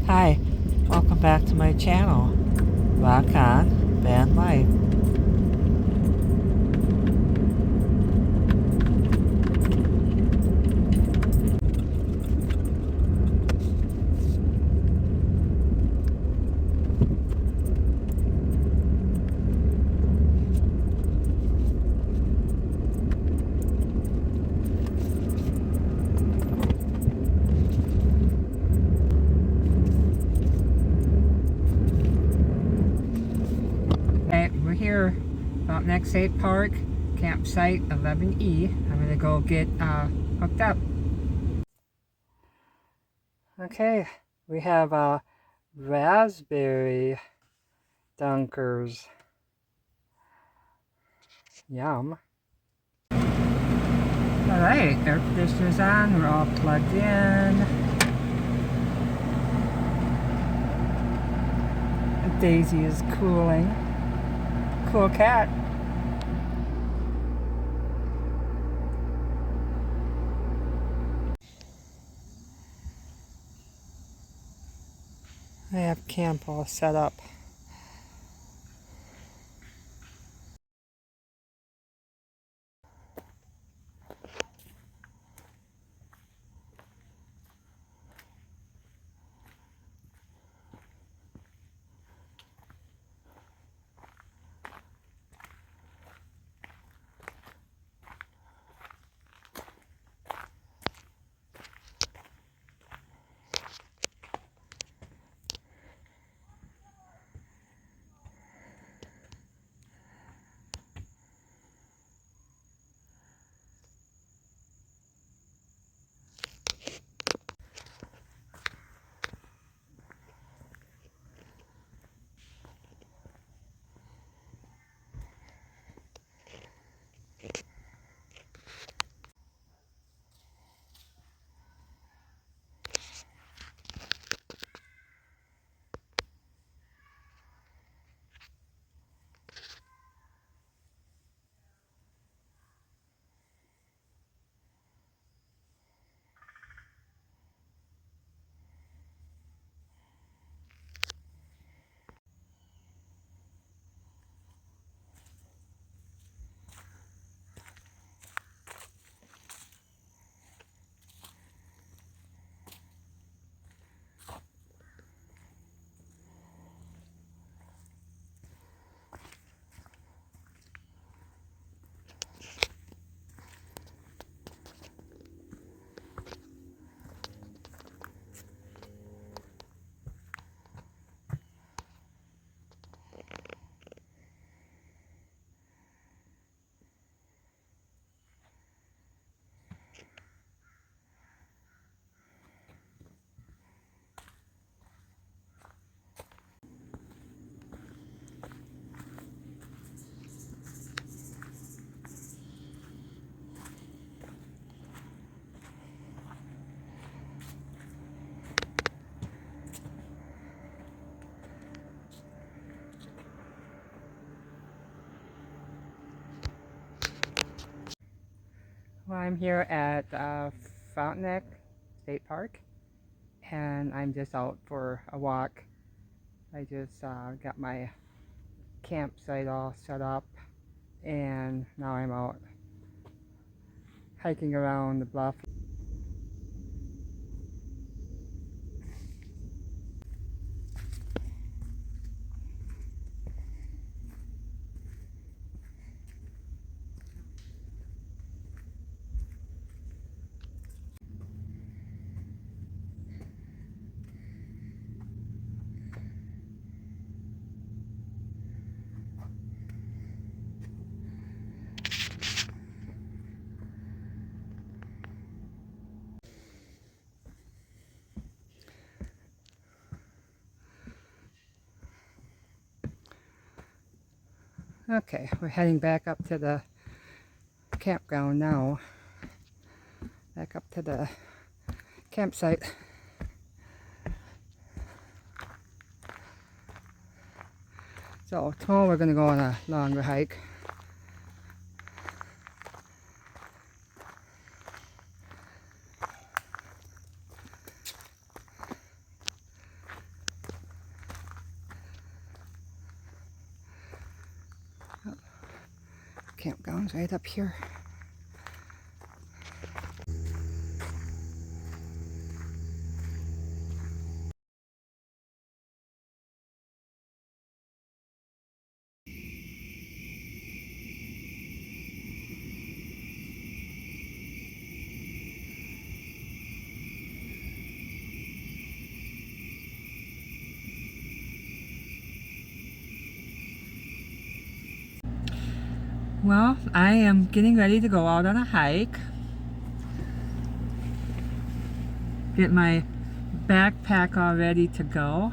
Hi, welcome back to my channel. Rock on, van life. Okay, we're here, Frontenac State Park, campsite 11E. I'm gonna go get hooked up. Okay, we have raspberry dunkers. Yum. Alright, air conditioner's on, we're all plugged in. Daisy is cooling. Cool cat. I have camp all set up. Well, I'm here at Frontenac State Park, and I'm just out for a walk. I just got my campsite all set up, and now I'm out hiking around the bluff. Okay, we're heading back up to the campground now. Back up to the campsite. So tomorrow we're going to go on a longer hike. campground's right up here. Well, I am getting ready to go out on a hike. Get my backpack all ready to go.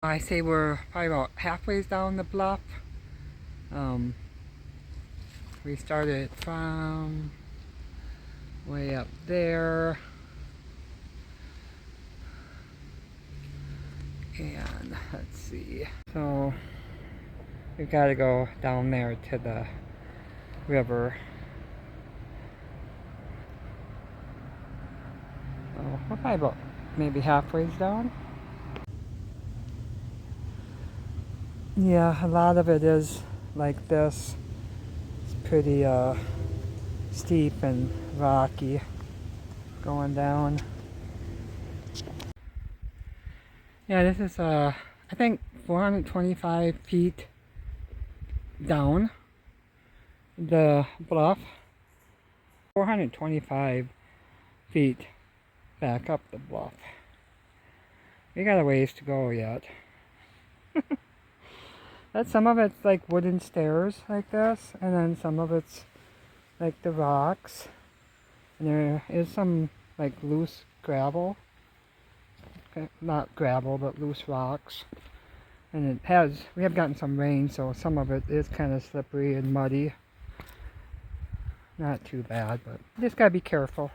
I say we're probably about halfway down the bluff. We started from way up there, and let's see. So we've got to go down there to the river. So we're probably about maybe halfway down. Yeah, a lot of it is like this. It's pretty steep and rocky going down. Yeah, this is I think 425 feet down the bluff. 425 feet back up the bluff. We got a ways to go yet. That some of it's like wooden stairs like this, and then some of it's like the rocks, and there is some like loose gravel, not gravel but loose rocks, and we have gotten some rain, so some of it is kind of slippery and muddy. Not too bad, but just gotta be careful.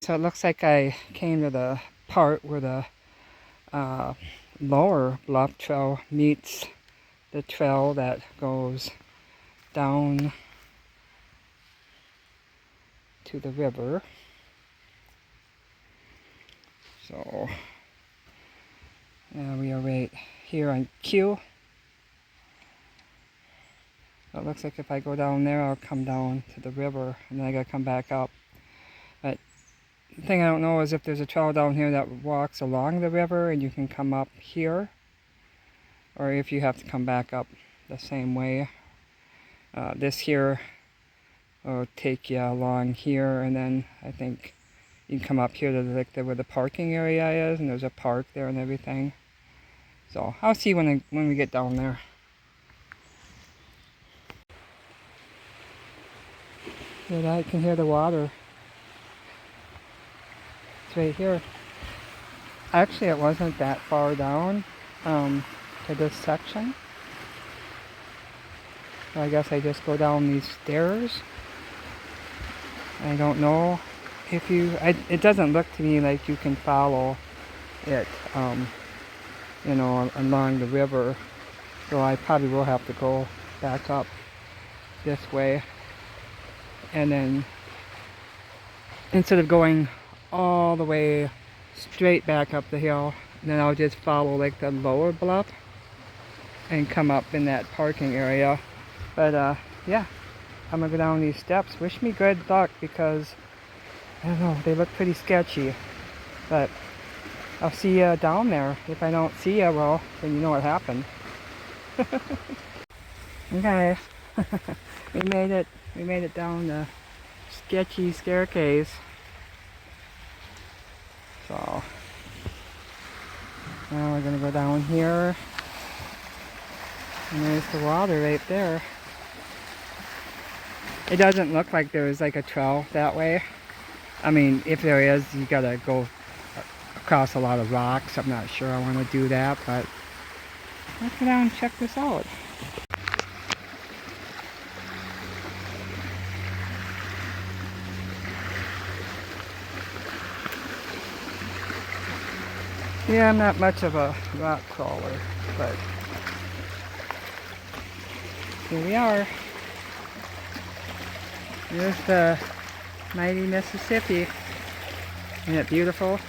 So it looks like I came to the part where the lower bluff trail meets the trail that goes down to the river. So we are right here on Q. So it looks like if I go down there, I'll come down to the river, and then I gotta come back up. But the thing I don't know is if there's a trail down here that walks along the river and you can come up here, or if you have to come back up the same way. This here will take you along here, and then I think you can come up here to where the parking area is, and there's a park there and everything. So I'll see when we get down there. Yeah, I can hear the water. It's right here. Actually, it wasn't that far down to this section. So I guess I just go down these stairs. I don't know if it doesn't look to me like you can follow it, you know, along the river. So I probably will have to go back up this way. And then instead of going all the way straight back up the hill, then I'll just follow like the lower bluff and come up in that parking area. But yeah, I'm gonna go down these steps. Wish me good luck, because I don't know, they look pretty sketchy. But I'll see you down there. If I don't see you, well, then you know what happened. Okay. We made it down the sketchy staircase. So now we're gonna go down here, and there's the water right there. It doesn't look like there's like a trail that way. I mean, if there is, you gotta go across a lot of rocks. I'm not sure I want to do that, but let's go down and check this out. Yeah, I'm not much of a rock crawler, but here we are. Here's the mighty Mississippi. Isn't it beautiful?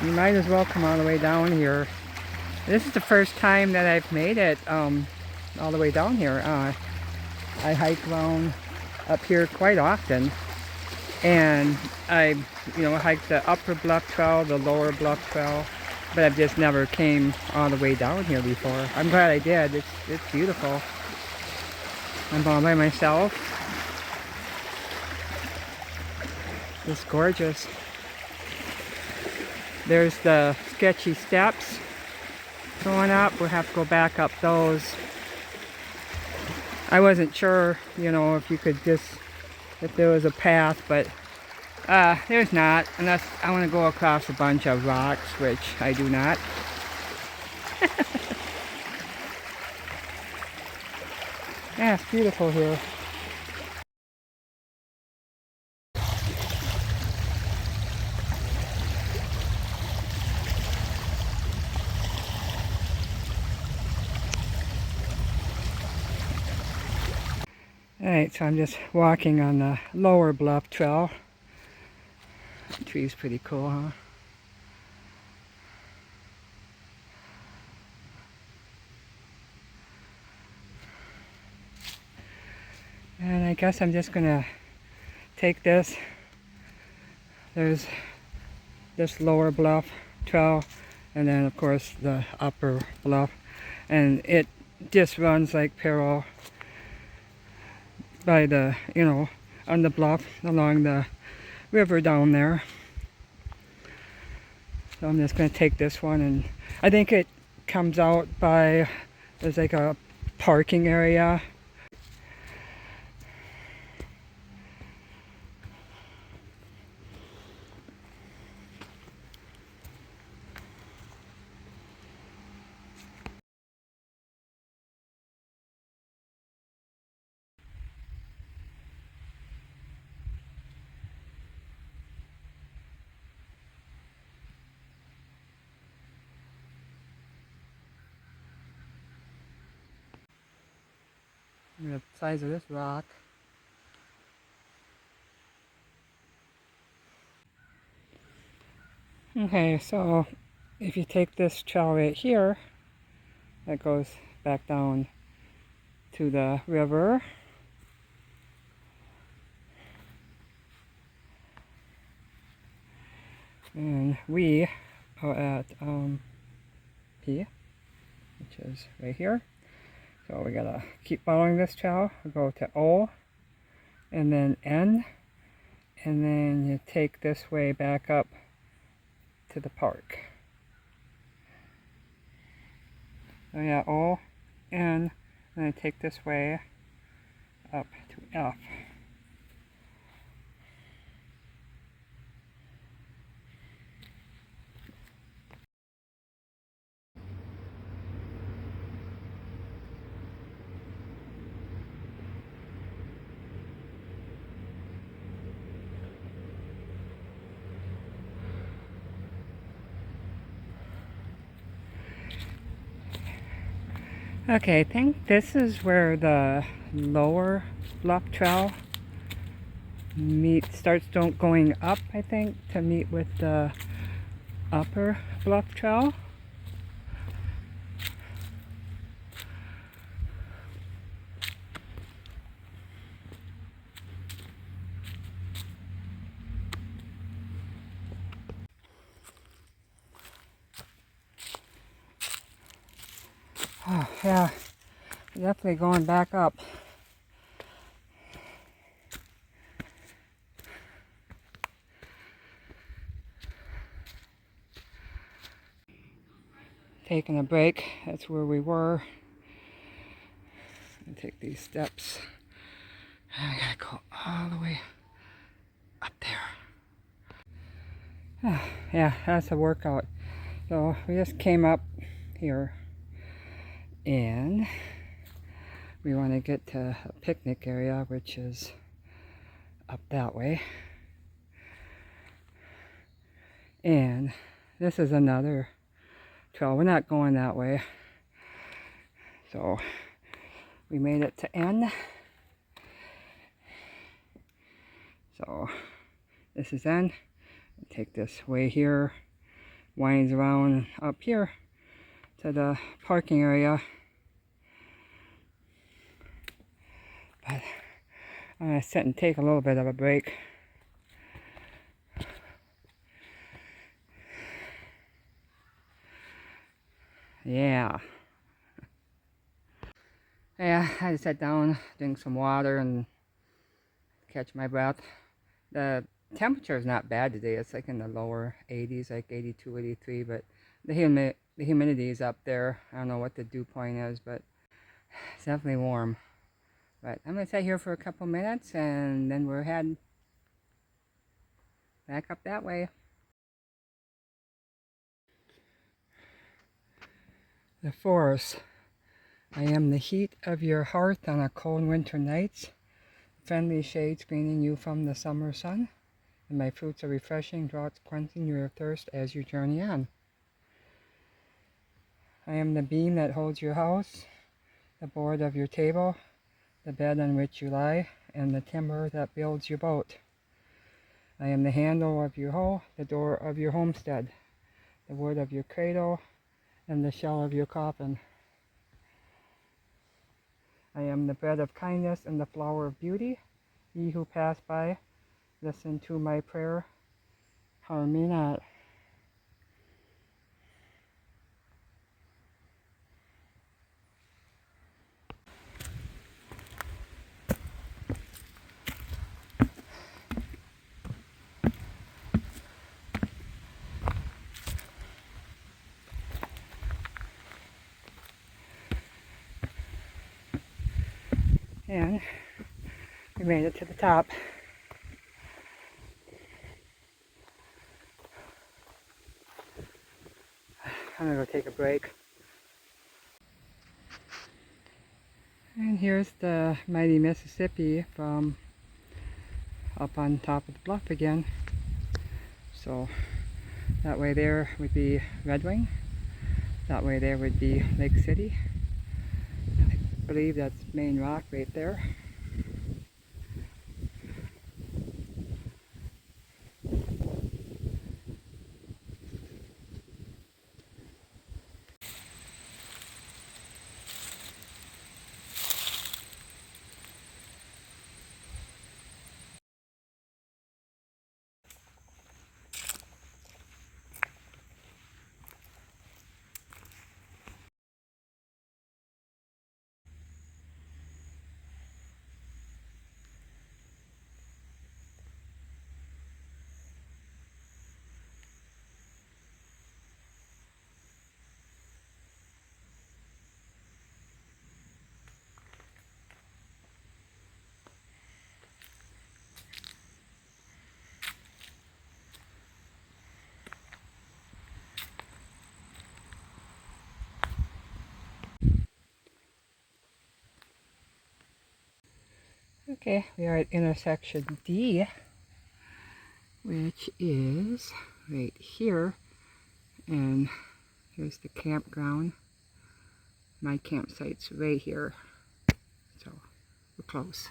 You might as well come all the way down here. This is the first time that I've made it all the way down here. I hike around up here quite often, and I, hiked the upper bluff trail, the lower bluff trail, but I've just never came all the way down here before. I'm glad I did. It's beautiful. I'm all by myself. It's gorgeous. There's the sketchy steps going up. We'll have to go back up those. I wasn't sure, if you could if there was a path, but there's not, unless I want to go across a bunch of rocks, which I do not. Yeah, it's beautiful here. Alright, so I'm just walking on the lower bluff trail. The tree's pretty cool, huh? And I guess I'm just gonna take this. There's this lower bluff trail, and then of course the upper bluff, and it just runs like parallel by the, on the bluff along the river down there. So I'm just going to take this one, and I think it comes out by, there's like a parking area. The size of this rock. Okay, so if you take this trail right here, that goes back down to the river. And we are at P, which is right here. So we gotta keep following this trail. We go to O, and then N, and then you take this way back up to the park. So yeah, O, N, and then take this way up to F. Okay, I think this is where the lower bluff trail starts going up, I think, to meet with the upper bluff trail. Oh, yeah, definitely going back up. Taking a break, that's where we were. take these steps. I gotta go all the way up there. Yeah, that's a workout. So we just came up here and we want to get to a picnic area, which is up that way. And this is another trail. We're not going that way. So we made it to N. So this is N. Take this way here, winds around up here to the parking area. But I'm going to sit and take a little bit of a break. Yeah. Yeah, I just sat down, drink some water and catch my breath. The temperature is not bad today. It's like in the lower 80s, like 82, 83, but the humidity is up there. I don't know what the dew point is, but it's definitely warm. But I'm going to sit here for a couple minutes and then we're heading back up that way. The forest. I am the heat of your hearth on a cold winter night, friendly shade screening you from the summer sun, and my fruits are refreshing draughts quenching your thirst as you journey on. I am the beam that holds your house, the board of your table, the bed on which you lie, and the timber that builds your boat. I am the handle of your hoe, the door of your homestead, the wood of your cradle, and the shell of your coffin. I am the bread of kindness and the flower of beauty. Ye who pass by, listen to my prayer, harm me not. And we made it to the top. I'm gonna go take a break. And here's the mighty Mississippi from up on top of the bluff again. So that way there would be Red Wing. That way there would be Lake City. I believe that's Main Rock right there. Okay, we are at intersection D, which is right here, and here's the campground. My campsite's right here, so we're close.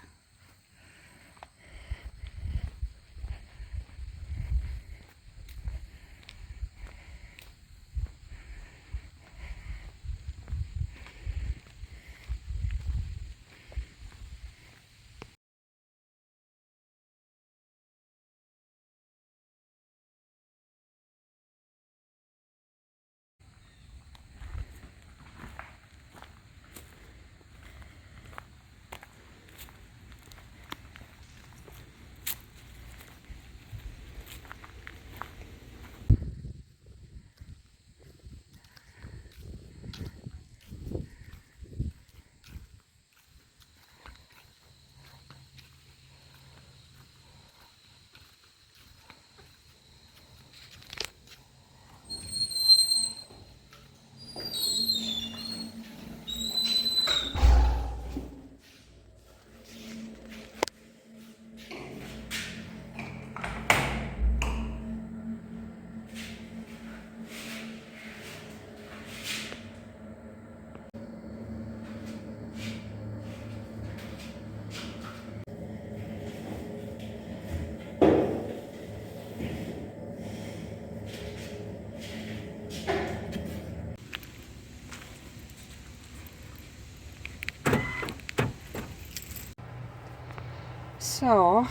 So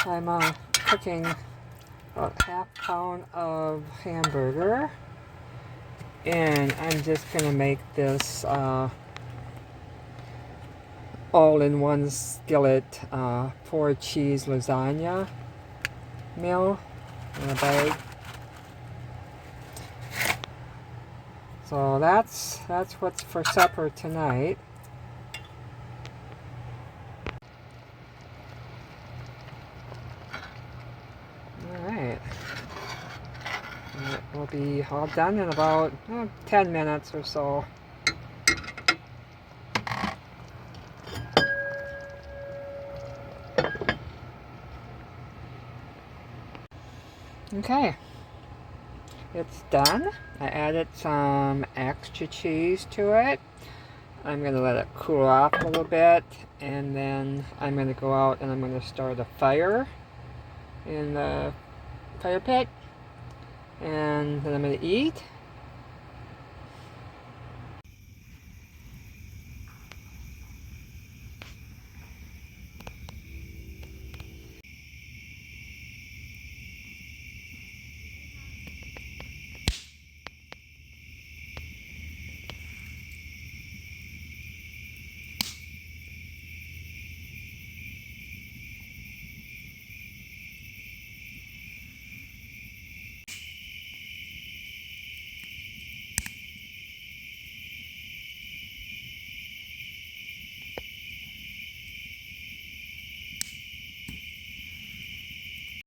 I'm cooking about half pound of hamburger, and I'm just gonna make this all in one skillet 4-cheese lasagna meal in a bag. So that's what's for supper tonight. Alright. It will be all done in about 10 minutes or so. Okay, it's done. I added some extra cheese to it. I'm going to let it cool off a little bit, and then I'm going to go out and I'm going to start a fire in the fire pit, and then I'm going to eat.